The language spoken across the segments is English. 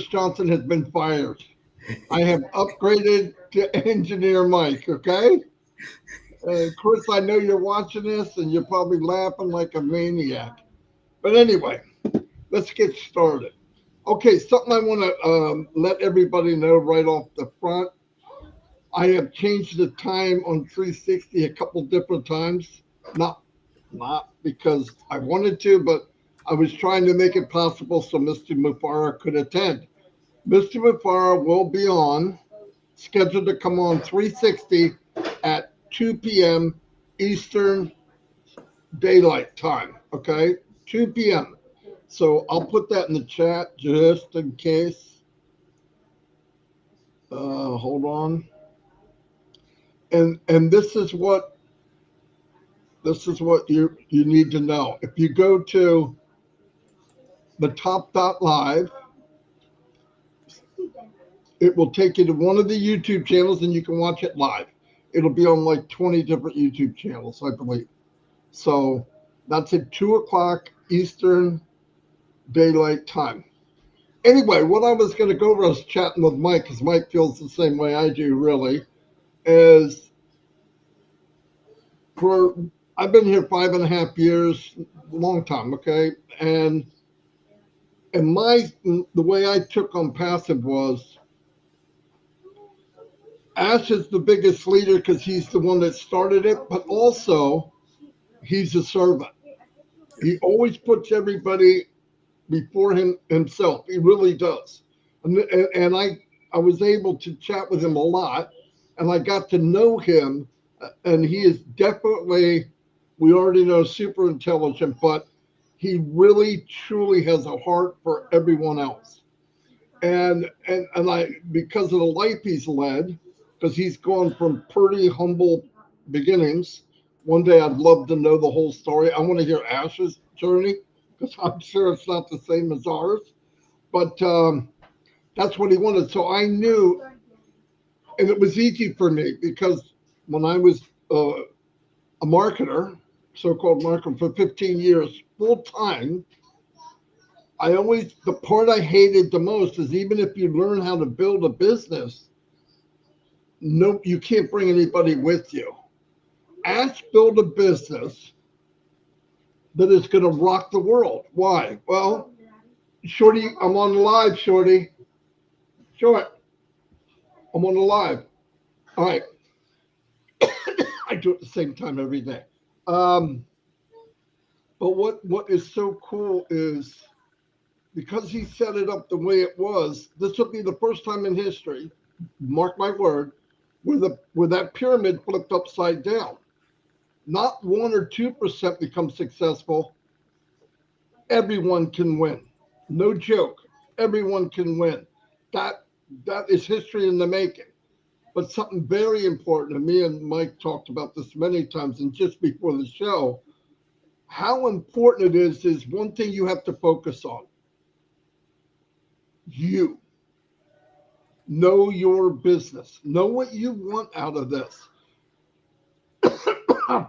Johnson has been fired. I have upgraded to engineer Mike, okay? Chris, I know you're watching this and you're probably laughing like a maniac. But anyway, let's get started. Okay, something I want to let everybody know right off the front. I have changed the time on 360 a couple different times. Not not because I wanted to, but I was trying to make it possible so Mr. Mufara could attend. Mr. Mufara will be on, scheduled to come on 360 at 2 p.m. Eastern Daylight Time. Okay, 2 p.m. So I'll put that in the chat just in case. Hold on. And this is what you need to know. If you go to the top.live, it will take you to one of the YouTube channels and you can watch it live. It'll be on like 20 different YouTube channels, I believe. So that's at 2 o'clock Eastern Daylight Time. Anyway, what I was going to go over, I was chatting with Mike, because Mike feels the same way I do, really, is for I've been here 5.5 years, long time, okay? And the way I took Onpassive was Ash is the biggest leader because he's the one that started it, but also he's a servant. He always puts everybody before himself. He really does. And I was able to chat with him a lot, and I got to know him. And he is definitely, we already know, super intelligent, but he really truly has a heart for everyone else. And I, because of the life he's led, because he's gone from pretty humble beginnings. One day I'd love to know the whole story. I want to hear Ash's journey because I'm sure it's not the same as ours. But that's what he wanted. So I knew, and it was easy for me because when I was a marketer, so-called marketer for 15 years, full time, the part I hated the most is even if you learn how to build a business, no, you can't bring anybody with you. Ask build a business that is going to rock the world. Why? Well, Shorty, I'm on the live, Shorty. Short, I'm on the live. All right. I do it at the same time every day. Um, but what is so cool is because he set it up the way it was, this will be the first time in history, mark my word, where that pyramid flipped upside down. Not 1 or 2% become successful. Everyone can win. No joke. Everyone can win. That that is history in the making. But something very important, and me and Mike talked about this many times, and just before the show, how important it is one thing you have to focus on. You know your business. Know what you want out of this.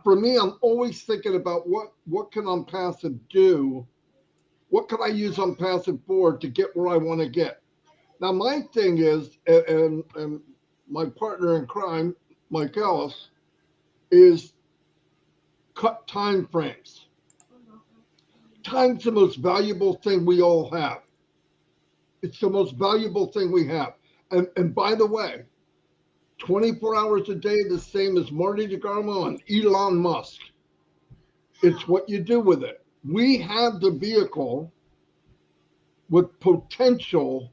For me, I'm always thinking about what can Onpassive do? What can I use Onpassive for to get where I want to get? Now, my thing is, and my partner in crime, Mike Ellis, is cut time frames. Time's the most valuable thing we all have. It's the most valuable thing we have. And by the way, 24 hours a day, the same as Marty DeGarmo and Elon Musk. It's what you do with it. We have the vehicle with potential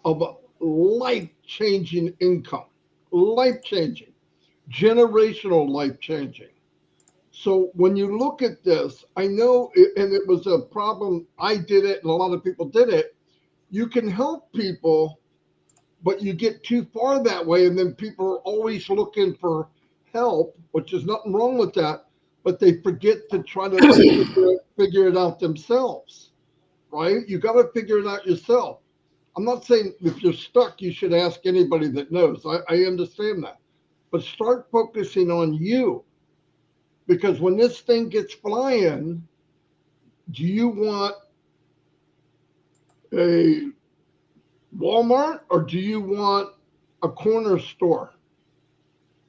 of a life-changing income, life-changing, generational life-changing. So when you look at this, I know, and it was a problem. I did it, and a lot of people did it. You can help people, but you get too far that way, and then people are always looking for help, which is nothing wrong with that, but they forget to try to figure it out themselves, right? You got to figure it out yourself. I'm not saying if you're stuck, you should ask anybody that knows. I understand that. But start focusing on you. Because when this thing gets flying, do you want a Walmart or do you want a corner store?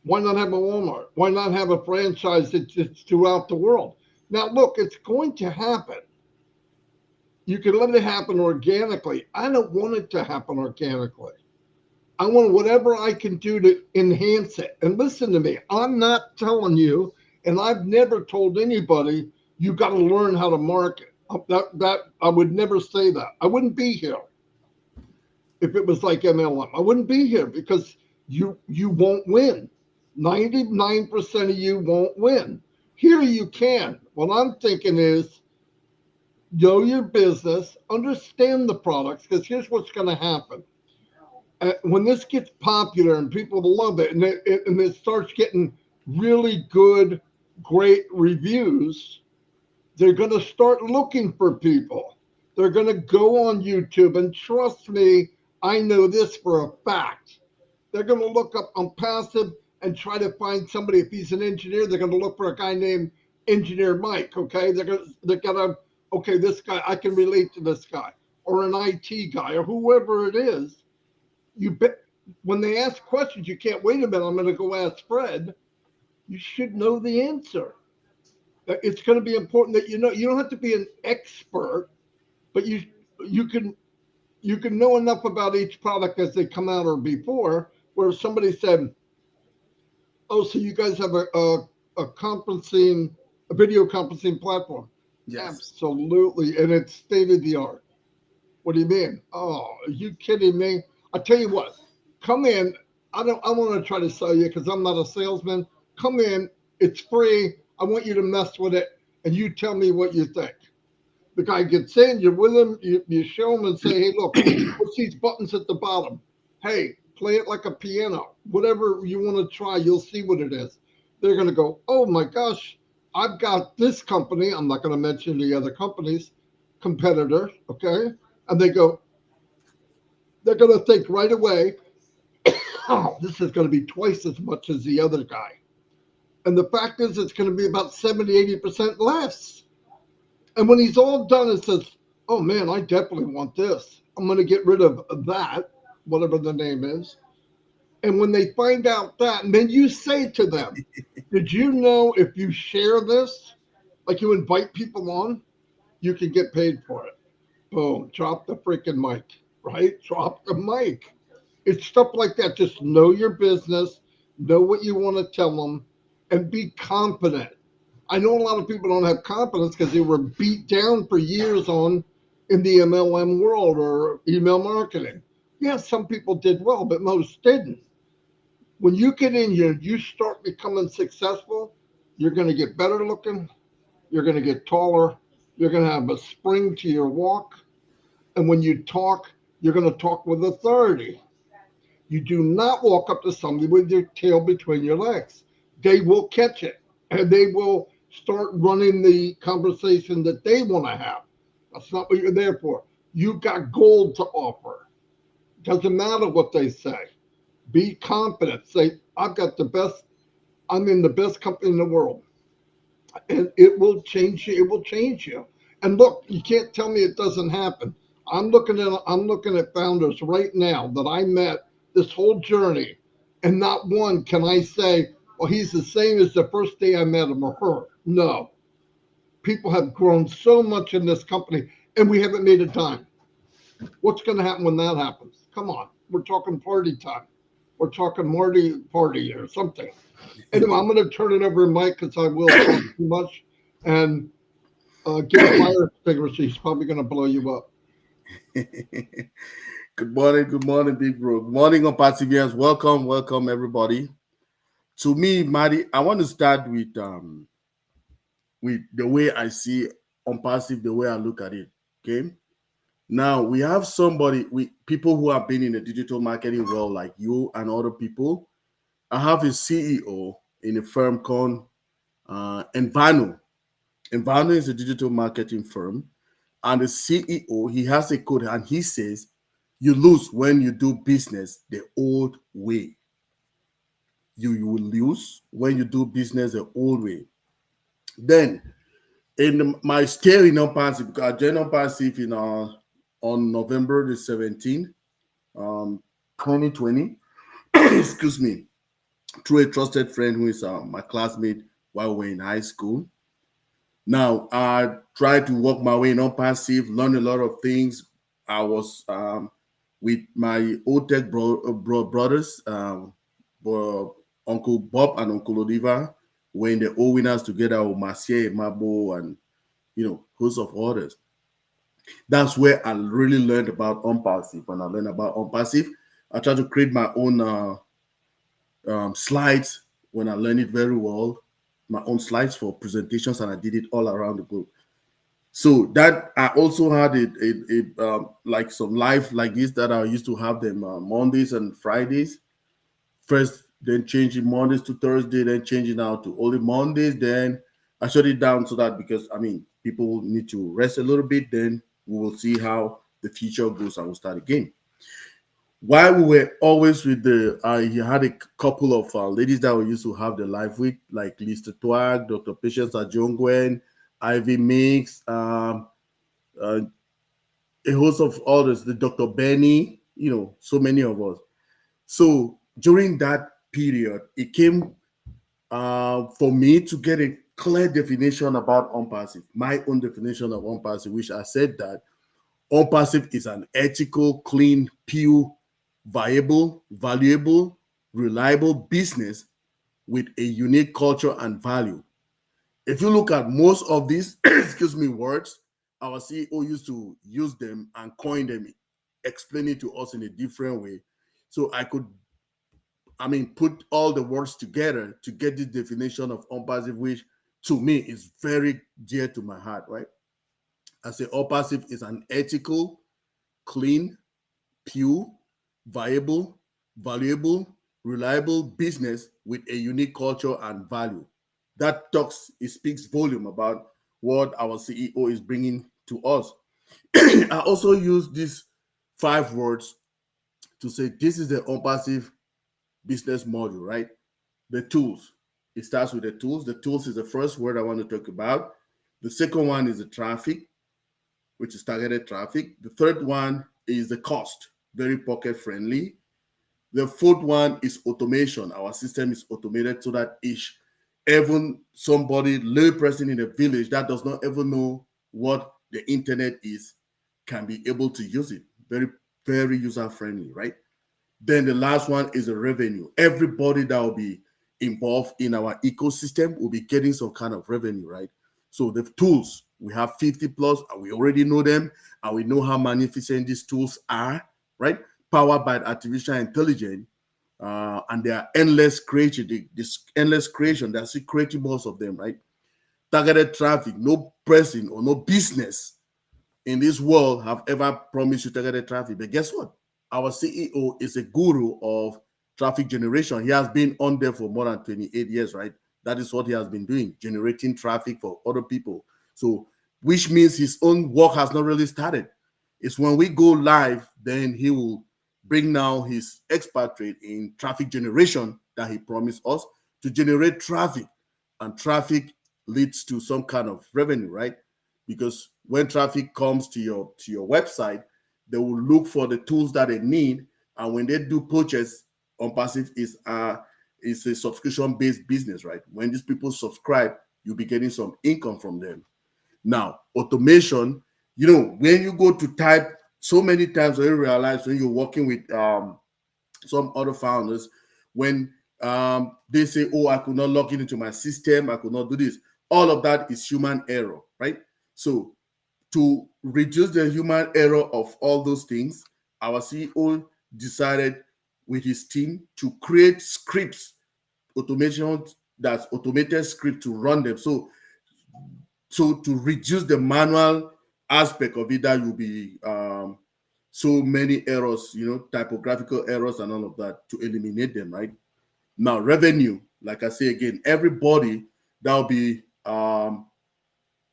Why not have a Walmart? Why not have a franchise that's throughout the world? Now, look, it's going to happen. You can let it happen organically. I don't want it to happen organically. I want whatever I can do to enhance it. And listen to me, I'm not telling you, and I've never told anybody, you got to learn how to market. That I would never say that. I wouldn't be here if it was like MLM. I wouldn't be here because you won't win. 99% of you won't win. Here you can. What I'm thinking is know your business, understand the products, because here's what's going to happen. When this gets popular and people love it, and it starts getting really good, great reviews, they're going to start looking for people. They're going to go on YouTube, and trust me, I know this for a fact. They're going to look up Onpassive and try to find somebody. If he's an engineer, they're going to look for a guy named Engineer Mike. Okay, they're gonna okay, this guy, I can relate to this guy, or an IT guy, or whoever it is. You bet. When they ask questions, you can't wait a minute. I'm going to go ask Fred. You should know the answer. It's going to be important that you know. You don't have to be an expert, but you can you can know enough about each product as they come out or before. Where somebody said, "Oh, so you guys have a video conferencing platform?" Yes. Absolutely, and it's state of the art. What do you mean? Oh, are you kidding me? I tell you what, come in. I want to try to sell you because I'm not a salesman. Come in. It's free. I want you to mess with it, and you tell me what you think. The guy gets in. You're with him. You show him and say, "Hey, look, what's these buttons at the bottom? Hey, play it like a piano. Whatever you want to try, you'll see what it is." They're gonna go, "Oh my gosh, I've got this company. I'm not gonna mention the other companies, competitor, okay?" And they're going to think right away, oh, this is going to be twice as much as the other guy. And the fact is, it's going to be about 70, 80% less. And when he's all done and says, oh man, I definitely want this, I'm going to get rid of that, whatever the name is. And when they find out that, and then you say to them, did you know if you share this, like you invite people on, you can get paid for it? Boom, drop the freaking mic, right? Drop the mic. It's stuff like that. Just know your business, know what you want to tell them, and be confident. I know a lot of people don't have confidence because they were beat down for years on in the MLM world or email marketing. Yeah, some people did well, but most didn't. When you get in here, you start becoming successful, you're going to get better looking, you're going to get taller, you're going to have a spring to your walk, and when you talk, you're going to talk with authority. You do not walk up to somebody with your tail between your legs. They will catch it and they will start running the conversation that they want to have. That's not what you're there for. You got gold to offer. Doesn't matter what they say. Be confident. Say, I've got the best, I'm in the best company in the world. And it will change you. It will change you. And look, you can't tell me it doesn't happen. I'm looking at founders right now that I met this whole journey, and not one can I say, well, he's the same as the first day I met him or her. No, people have grown so much in this company, and we haven't made a dime. What's going to happen when that happens? Come on, we're talking party time. We're talking Marty party or something. Anyway, I'm going to turn it over to Mike because I will talk too much, and get a fire extinguisher. He's probably going to blow you up. Good morning, big bro. Good morning, Onpassivians. Welcome, everybody. To me, Marty, I want to start with the way I see Onpassive, the way I look at it. Okay. Now we have we people who have been in the digital marketing world like you and other people. I have a CEO in a firm called Envano. Envano is a digital marketing firm, and the CEO, he has a code, and he says you lose when you do business the old way. You will lose when you do business the old way. Then in my scale in Onpassive, because I joined Onpassive on November the 17th. 2020, excuse me, through a trusted friend who is my classmate while we were in high school. Now, I tried to work my way in Onpassive, learn a lot of things. I was with my old tech brothers, Uncle Bob and Uncle Odiva, were in the O winners together with Marcier, Mabo, and host of others. That's where I really learned about Onpassive. When I learned about Onpassive, I tried to create my own slides when I learned it very well, my own slides for presentations, and I did it all around the globe. So that I also had like some live like this that I used to have them Mondays and Fridays. First, then changing Mondays to Thursday, then changing out to only Mondays. Then I shut it down so that because I mean people need to rest a little bit. Then we will see how the future goes and we'll start again. While we were always with he had a couple of ladies that we used to have the live with, like Lista Twag, Dr. Patience Ajongwen, Ivy Mix, uh, a host of others, the Dr. Benny, so many of us. So during that period, it came for me to get a clear definition about Onpassive, my own definition of Onpassive, which I said that Onpassive is an ethical, clean, pure, viable, valuable, reliable business with a unique culture and value. If you look at most of these, excuse me, words, our CEO used to use them and coin them, explain it to us in a different way. So put all the words together to get this definition of Onpassive, which to me is very dear to my heart, right? I say Onpassive is an ethical, clean, pure, viable, valuable, reliable business with a unique culture and value. It speaks volume about what our CEO is bringing to us. I also use these 5 words to say this is the Onpassive business model, right? The tools. It starts with the tools. The tools is the first word I want to talk about. The second one is the traffic, which is targeted traffic. The third one is the cost, very pocket friendly. The fourth one is automation. Our system is automated so that even somebody, lay person in a village that does not ever know what the internet is, can be able to use it. Very, very user friendly, right? Then the last one is the revenue. Everybody that will be involved in our ecosystem will be getting some kind of revenue, right? So the tools, we have 50 plus, and we already know them, and we know how magnificent these tools are, right? Powered by artificial intelligence, and they are endless creation. This endless creation, there's still creating most of them, right? Targeted traffic, no person or no business in this world have ever promised you targeted traffic. But guess what? Our CEO is a guru of traffic generation. He has been on there for more than 28 years, right? That is what he has been doing, generating traffic for other people. So, which means his own work has not really started. It's when we go live, then he will bring now his expatriate in traffic generation that he promised us to generate traffic. And traffic leads to some kind of revenue, right? Because when traffic comes to your website, they will look for the tools that they need, and when they do purchase, Onpassive is a subscription based business, right? When these people subscribe, you'll be getting some income from them. Now, automation, when you go to type so many times, when you realize when you're working with some other founders, when they say, "Oh, I could not log into my system, I could not do this," all of that is human error, right? So to reduce the human error of all those things, our CEO decided with his team to create scripts, automation that's automated script to run them. So to reduce the manual aspect of it, that will be so many errors, typographical errors and all of that, to eliminate them, right? Now, revenue, like I say again, everybody that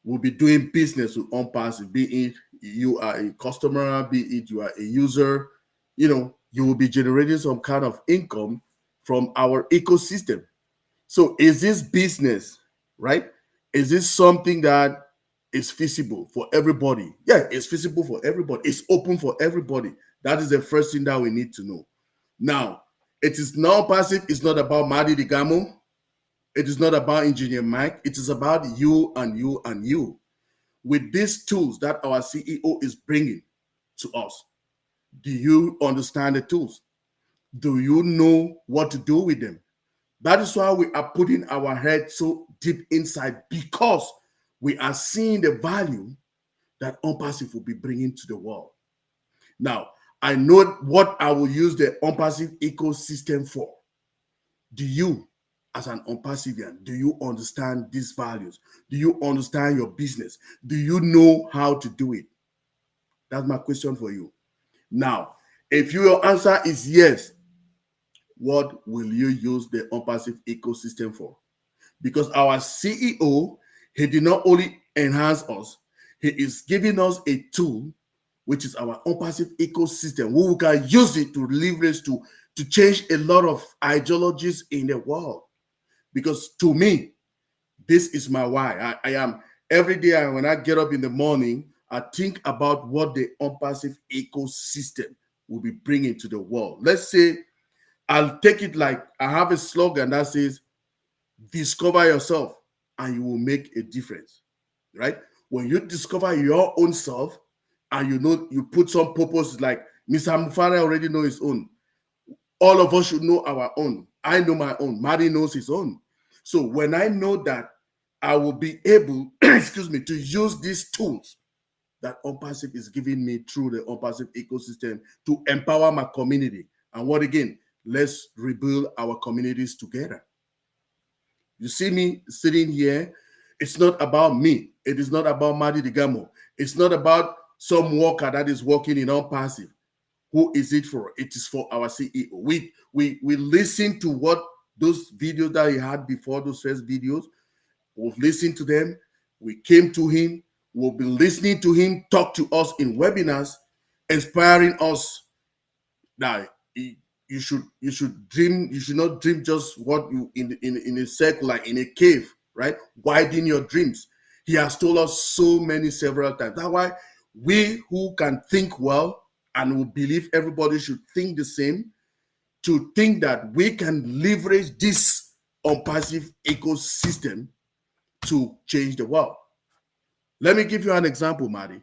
will be doing business with Onpassive, be it you are a customer, be it you are a user, you will be generating some kind of income from our ecosystem. So is this business, right? Is this something that is feasible for everybody? Yeah, it's feasible for everybody. It's open for everybody. That is the first thing that we need to know. Now, it is not passive. It's not about Marty Digamo. It is not about Engineer Mike. It is about you and you and you. With these tools that our CEO is bringing to us, do you understand the tools? Do you know what to do with them? That is why we are putting our head so deep inside, because we are seeing the value that Onpassive will be bringing to the world. Now, I know what I will use the Onpassive ecosystem for. Do you, as an Onpassivian, do you understand these values? Do you understand your business? Do you know how to do it? That's my question for you. Now, if your answer is yes, what will you use the Onpassive ecosystem for? Because our CEO, he did not only enhance us, he is giving us a tool, which is our Onpassive ecosystem, where we can use it to leverage to change a lot of ideologies in the world. Because to me, this is my why. I am every day when I get up in the morning, I think about what the Onpassive ecosystem will be bringing to the world. Let's say I'll take it like I have a slogan that says, discover yourself and you will make a difference, right? When you discover your own self and you know you put some purpose, like Mr. Mufara already know his own. All of us should know our own. I know my own. Marty knows his own. So when I know that, I will be able, excuse me, to use these tools that Onpassive is giving me through the Onpassive ecosystem to empower my community. And what again? Let's rebuild our communities together. You see me sitting here, it's not about me. It is not about Marty Digamo. It's not about some worker that is working in Onpassive. Who is it for? It is for our CEO. We listen to what those videos that he had before, those first videos. We've listened to them. We came to him. We've been listening to him talk to us in webinars, inspiring us that you should dream. You should not dream just what you in a circle, like in a cave, right? Widen your dreams. He has told us so many several times. That's why we who can think well and who believe everybody should think the same, to think that we can leverage this Onpassive ecosystem to change the world. Let me give you an example, Marty.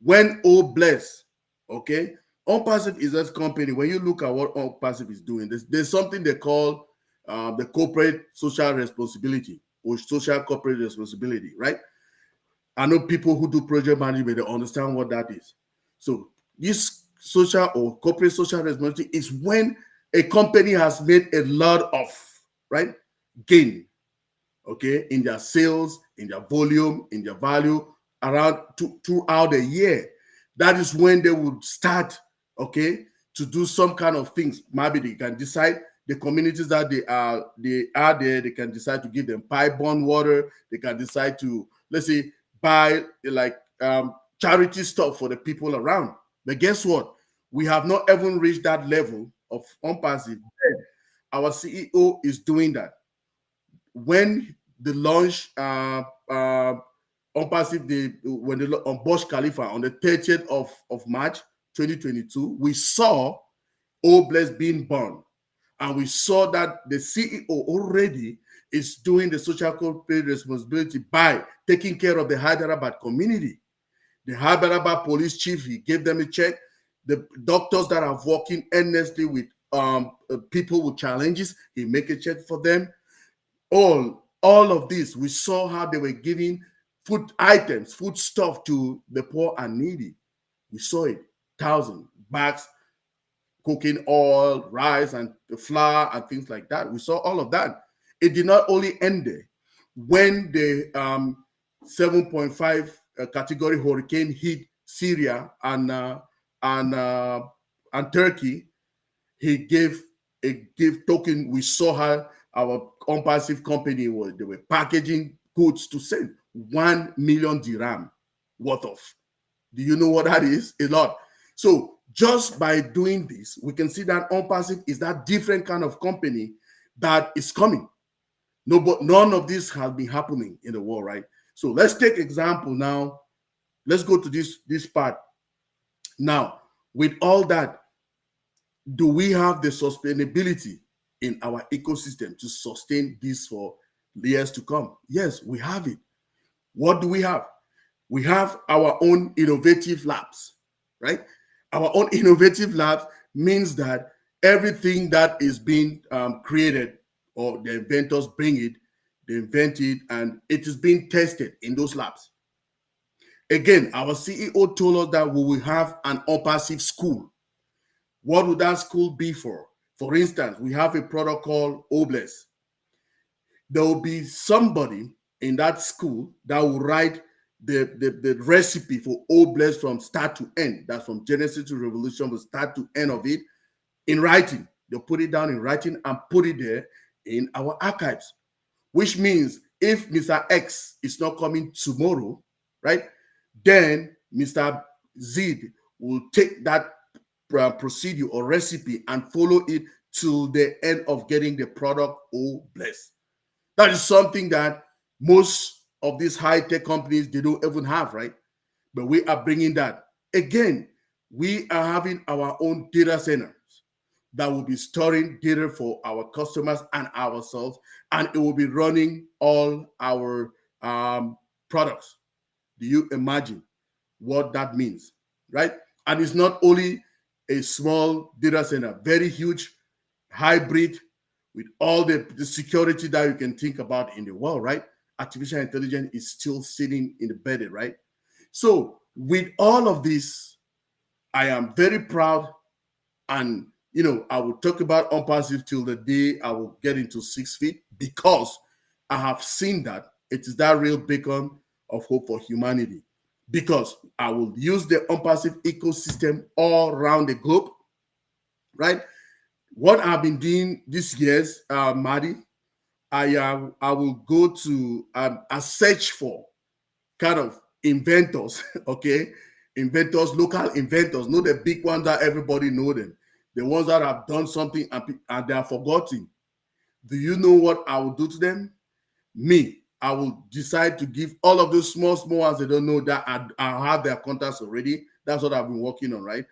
When Bless, okay, Onpassive is a company. When you look at what Onpassive is doing, there's something they call the corporate social responsibility or social corporate responsibility, right? I know people who do project management, they understand what that is. So this social or corporate social responsibility is when a company has made a lot of, right, gain, okay, in their sales, in their volume, in their value around throughout the year. That is when they would start, okay, to do some kind of things. Maybe they can decide the communities that they are there, they can decide to give them pipe-borne water. They can decide to, let's say, buy like charity stuff for the people around. But guess what? We have not even reached that level of Onpassive. Our CEO is doing that. When the launch Onpassive, when the on Burj Khalifa on the 30th of March 2022, we saw Bless being born. And we saw that the CEO already is doing the social corporate responsibility by taking care of the Hyderabad community. The Hyderabad police chief, he gave them a check. The doctors that are working endlessly with people with challenges, he make a check for them. All of this, we saw how they were giving food items, food stuff to the poor and needy. We saw it, 1,000 bags, cooking oil, rice, and the flour, and things like that. We saw all of that. It did not only end there. When the 7.5 category hurricane hit Syria and Turkey, he gave a gift token. We saw how our Onpassive company they were packaging goods to send 1 million dirham worth of. Do you know what that is? A lot. So just by doing this, we can see that Onpassive is that different kind of company that is coming. No, but none of this has been happening in the world, right? So let's take example now. Let's go to this part. Now, With all that, do we have the sustainability in our ecosystem to sustain this for years to come? Yes, we have it. What do we have? We have our own innovative labs, right? Our own innovative labs means that everything that is being created, or the inventors bring it, they invent it, and it is being tested in those labs. Again, our CEO told us that we will have an Onpassive school. What would that school be for? For instance, we have a product called Obless. There will be somebody in that school that will write the recipe for Obless from start to end. That's from Genesis to Revolution, from start to end of it, in writing. They'll put it down in writing and put it there in our archives, which means if Mr. X is not coming tomorrow, right, then Mr. Z will take that procedure or recipe and follow it till the end of getting the product. Oh, bless. That is something that most of these high-tech companies, they don't even have, right? But we are bringing that. Again, we are having our own data centers that will be storing data for our customers and ourselves, and it will be running all our products. Do you imagine what that means, right? And it's not only a small data center, very huge, hybrid, with all the security that you can think about in the world, right? Artificial intelligence is still sitting in the bed, right? So with all of this, I am very proud, and I will talk about Onpassive till the day I will get into 6 feet, because I have seen that it is that real beacon of hope for humanity. Because I will use the Onpassive ecosystem all around the globe, right? What I've been doing this years, Marty, I will go to a search for kind of inventors, okay? Inventors, local inventors, not the big ones that everybody know them. The ones that have done something and they are forgotten. Do you know what I will do to them? Me, I will decide to give all of those small ones they don't know, that I have their contacts already. That's what I've been working on, right?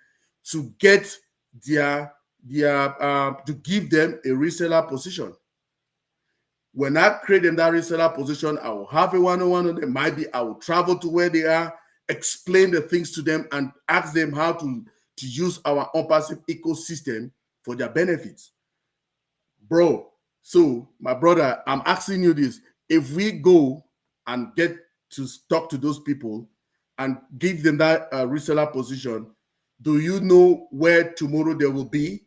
To get their to give them a reseller position. When I create them that reseller position, I will have a one-on-one with them. Might be I will travel to where they are, explain the things to them, and ask them how to use our Onpassive ecosystem for their benefits. Bro, so my brother, I'm asking you this. If we go and get to talk to those people and give them that reseller position, do you know where tomorrow they will be?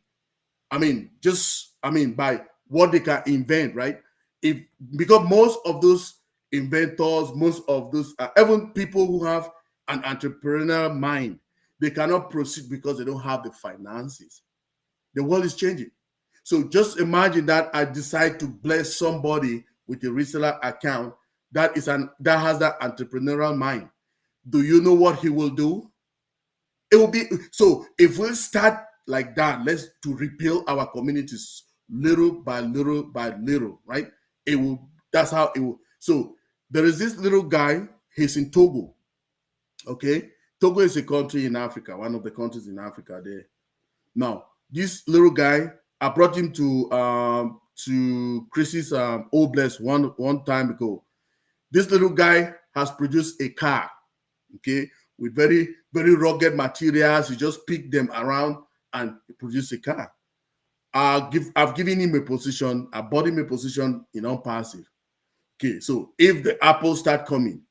By what they can invent, right? If Because most of those inventors, most of those even people who have an entrepreneurial mind, they cannot proceed because they don't have the finances. The world is changing. So just imagine that I decide to bless somebody with a reseller account that has that entrepreneurial mind. Do you know what he will do? It will be so. If we start like that, let's to rebuild our communities little by little by little, right? It will. That's how it will. So there is this little guy. He's in Togo. Okay, Togo is a country in Africa, one of the countries in Africa. There. Now, this little guy, I brought him to Chris's Old Bless one time ago. This little guy has produced a car, okay, with very, very rugged materials. He just picked them around and produced a car. I've given him a position. I bought him a position in Onpassive. Okay, so if the apples start coming,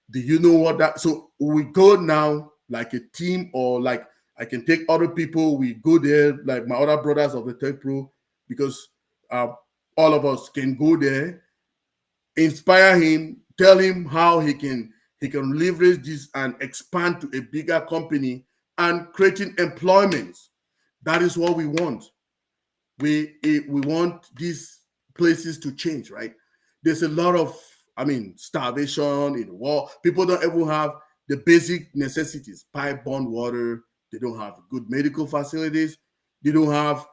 do you know what that? So we go now like a team, or like I can take other people. We go there, like my other brothers of the Tech Pro, because all of us can go there, inspire him, tell him how he can leverage this and expand to a bigger company and creating employment. That is what we want. We want these places to change, right? There's a lot of starvation in the world. People don't even have the basic necessities: pipe-borne water. They don't have good medical facilities. They don't have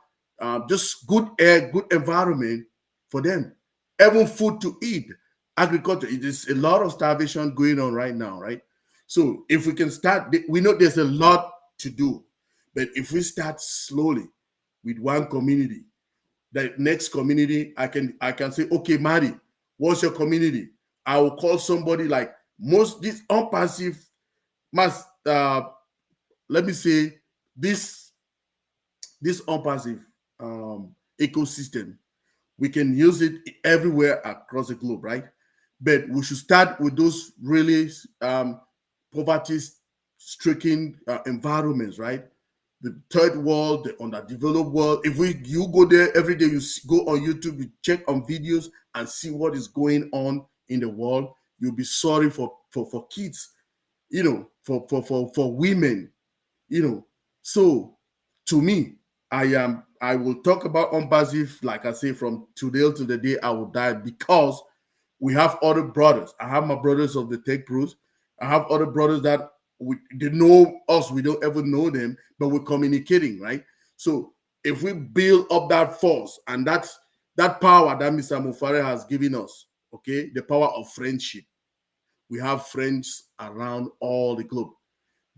just good air, good environment for them. Even food to eat. Agriculture. It is a lot of starvation going on right now, right? So if we can start, we know there's a lot to do, But if we start slowly with one community, the next community, I can say, okay, Marty, what's your community? I will call somebody like most this Onpassive must let me say this Onpassive ecosystem, we can use it everywhere across the globe, right? But we should start with those really poverty-stricken environments, right? The third world, the underdeveloped world. If you go there every day, you go on YouTube, you check on videos and see what is going on in the world. You'll be sorry for kids, for women, you know. So to me, I will talk about Onpassive, like I say, from today to the day I will die, because we have other brothers. I have my brothers of the Tech Pros. I have other brothers that they know us. We don't ever know them, but we're communicating, right? So if we build up that force and that power that Mr. Mufare has given us, okay, the power of friendship. We have friends around all the globe.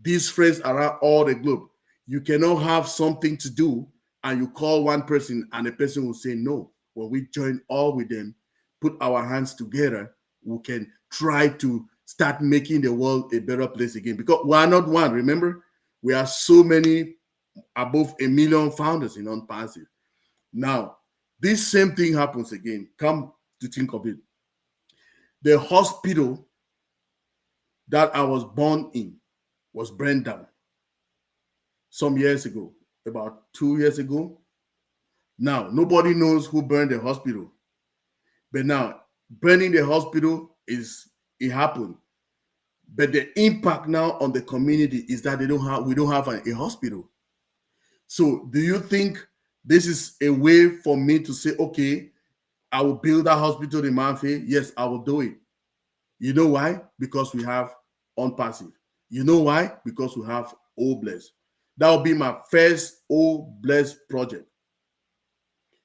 These friends around all the globe. You cannot have something to do and you call one person and the person will say no. When we join all with them, put our hands together, we can try to start making the world a better place again. Because we are not one, remember? We are so many, above 1 million founders in Onpassive. Now, this same thing happens again. Come to think of it. The hospital that I was born in was burned down some years ago, about 2 years ago. Now, nobody knows who burned the hospital. But now, burning the hospital it happened. But the impact now on the community is that we don't have a hospital. So do you think this is a way for me to say, okay, I will build a hospital in Manfe? Yes, I will do it. You know why? Because we have Onpassive. You know why? Because we have Obless. That will be my first Obless project.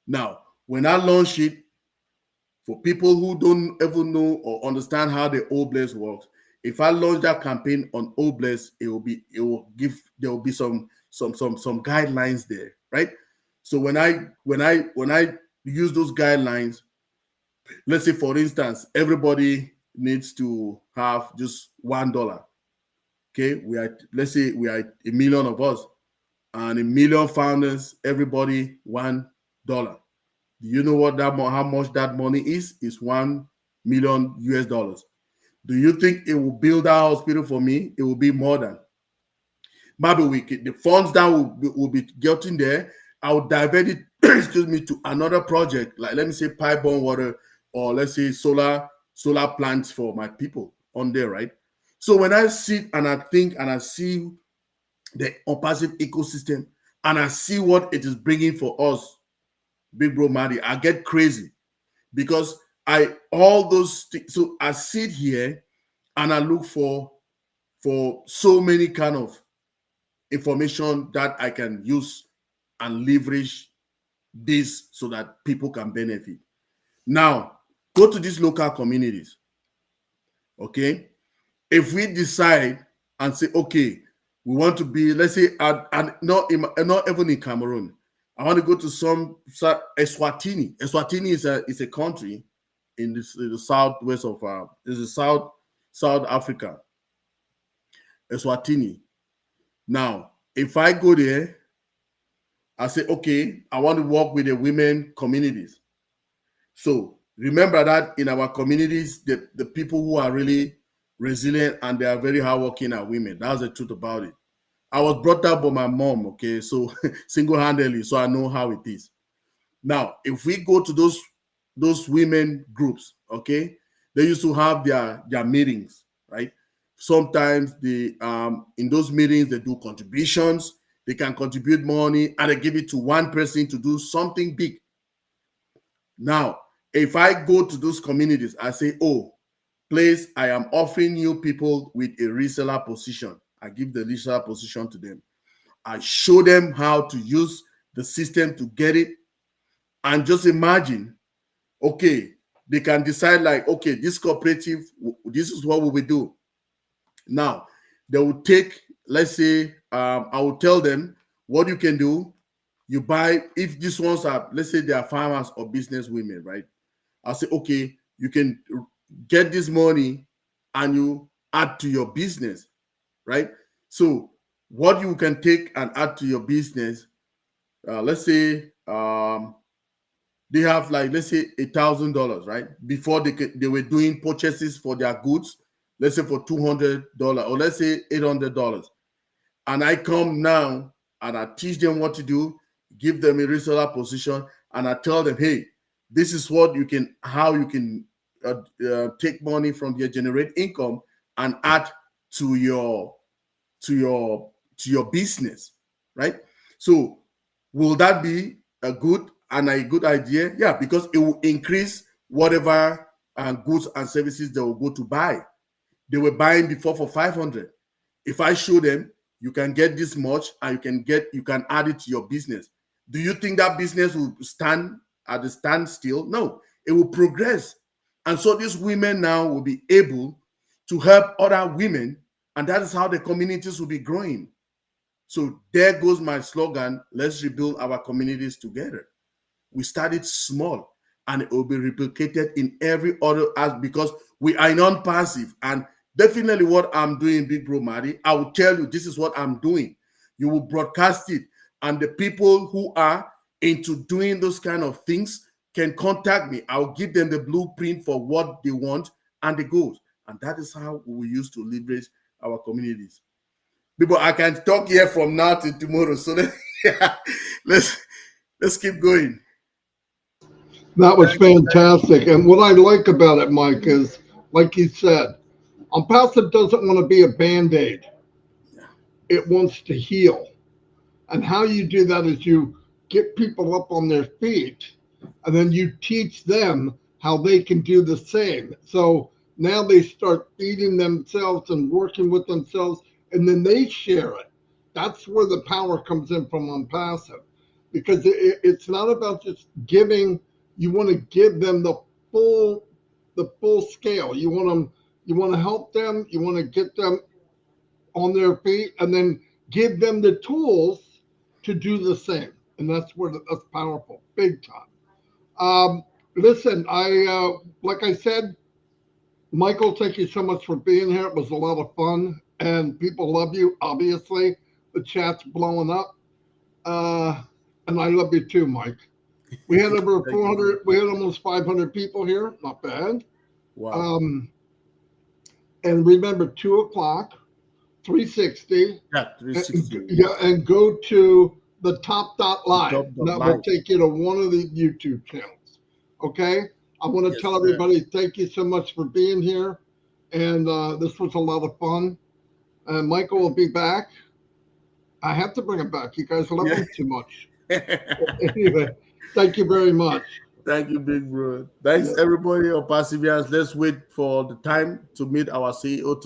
Now, when I launch it, for people who don't ever know or understand how the Obless works, if I launch that campaign on Obless, there will be some guidelines there, right? So when I use those guidelines, let's say for instance, everybody needs to have just $1. Okay, let's say we are 1 million of us, and 1 million founders, everybody $1. Do you know how much that money is? It's 1 million US dollars. Do you think it will build a hospital for me? It will be more than. Maybe the funds that will be getting there, I will divert it, excuse me, to another project, like let me say pipe-borne water, or let's say solar plants for my people on there, right? So when I sit and I think and I see the Onpassive ecosystem and I see what it is bringing for us, big bro Marty, I get crazy, because all those things. So I sit here and I look for so many kind of information that I can use and leverage this so that people can benefit. Now, go to these local communities. Okay, if we decide and say, okay, we want to be, let's say, not even in Cameroon. I want to go to some Eswatini. Eswatini is a country in the southwest of is the South Africa. Eswatini. Now, if I go there, I say, okay, I want to work with the women communities. So remember that in our communities, the people who are really resilient and they are very hardworking are women. That's the truth about it. I was brought up by my mom, okay, so single-handedly, so I know how it is. Now, if we go to those women groups, okay, they used to have their meetings, right? Sometimes in those meetings they do contributions. They can contribute money and they give it to one person to do something big. Now, if I go to those communities, I say, oh, please, I am offering you people with a reseller position. I give the reseller position to them. I show them how to use the system to get it. And just imagine, okay, they can decide like, okay, this cooperative, this is what we will do. Now, they will take, let's say, I will tell them, What you can do, you buy, if these ones are, let's say they are farmers or business women, right? I'll say, okay, you can get this money and you add to your business, right? So what you can take and add to your business, let's say they have like, let's say $1,000, right? Before they were doing purchases for their goods, let's say for $200, or let's say $800. And I come now and I teach them what to do, give them a reseller position, and I tell them, hey, this is what you can, how you can take money from your generate income and add to your to your to your business, right? So will that be a good idea? Yeah, because it will increase whatever goods and services they will go to buy. They were buying before for 500. If I show them you can get this much and you can add it to your business, do you think that business will stand at the standstill? No, it will progress. And so these women now will be able to help other women, and that is how the communities will be growing. So there goes my slogan: let's rebuild our communities together. We started small and it will be replicated in every other aspect, because we are non-passive. And definitely what I'm doing, Big Bro Marty, I will tell you this is what I'm doing. You will broadcast it, and the people who are into doing those kind of things can contact me. I'll give them the blueprint for what they want and the goals. And that is how we use to leverage our communities. People, I can talk here from now to tomorrow. So let's let's keep going. That was fantastic. And what I like about it, Mike, is like you said, Onpassive doesn't want to be a band aid, it wants to heal. And how you do that is you get people up on their feet and then you teach them how they can do the same. So now they start feeding themselves and working with themselves, and then they share it. That's where the power comes in from Onpassive, because it's not about just giving. You want to give them the full scale. You want to help them. You want to get them on their feet, and then give them the tools to do the same. And that's where that's powerful, big time. Listen, like I said, Michael, thank you so much for being here. It was a lot of fun, and people love you. Obviously, the chat's blowing up, uh, and I love you too, Mike. We had over Thank you. 400. We had almost 500 people here. Not bad. Wow. Um, and remember, 2 o'clock, 360. Yeah, 360. Yeah, and go to the top dot The live. top And dot that will live. take you to one of the YouTube channels. Okay. I want to Yes, tell sir. everybody thank you so much for being here. And this was a lot of fun. And Michael will be back. I have to bring him back. You guys love Yeah. him too much. Anyway, thank you very much. Thank you, big bro. Thanks Yeah. everybody on Perseverance. Let's wait for the time to meet our CEO today.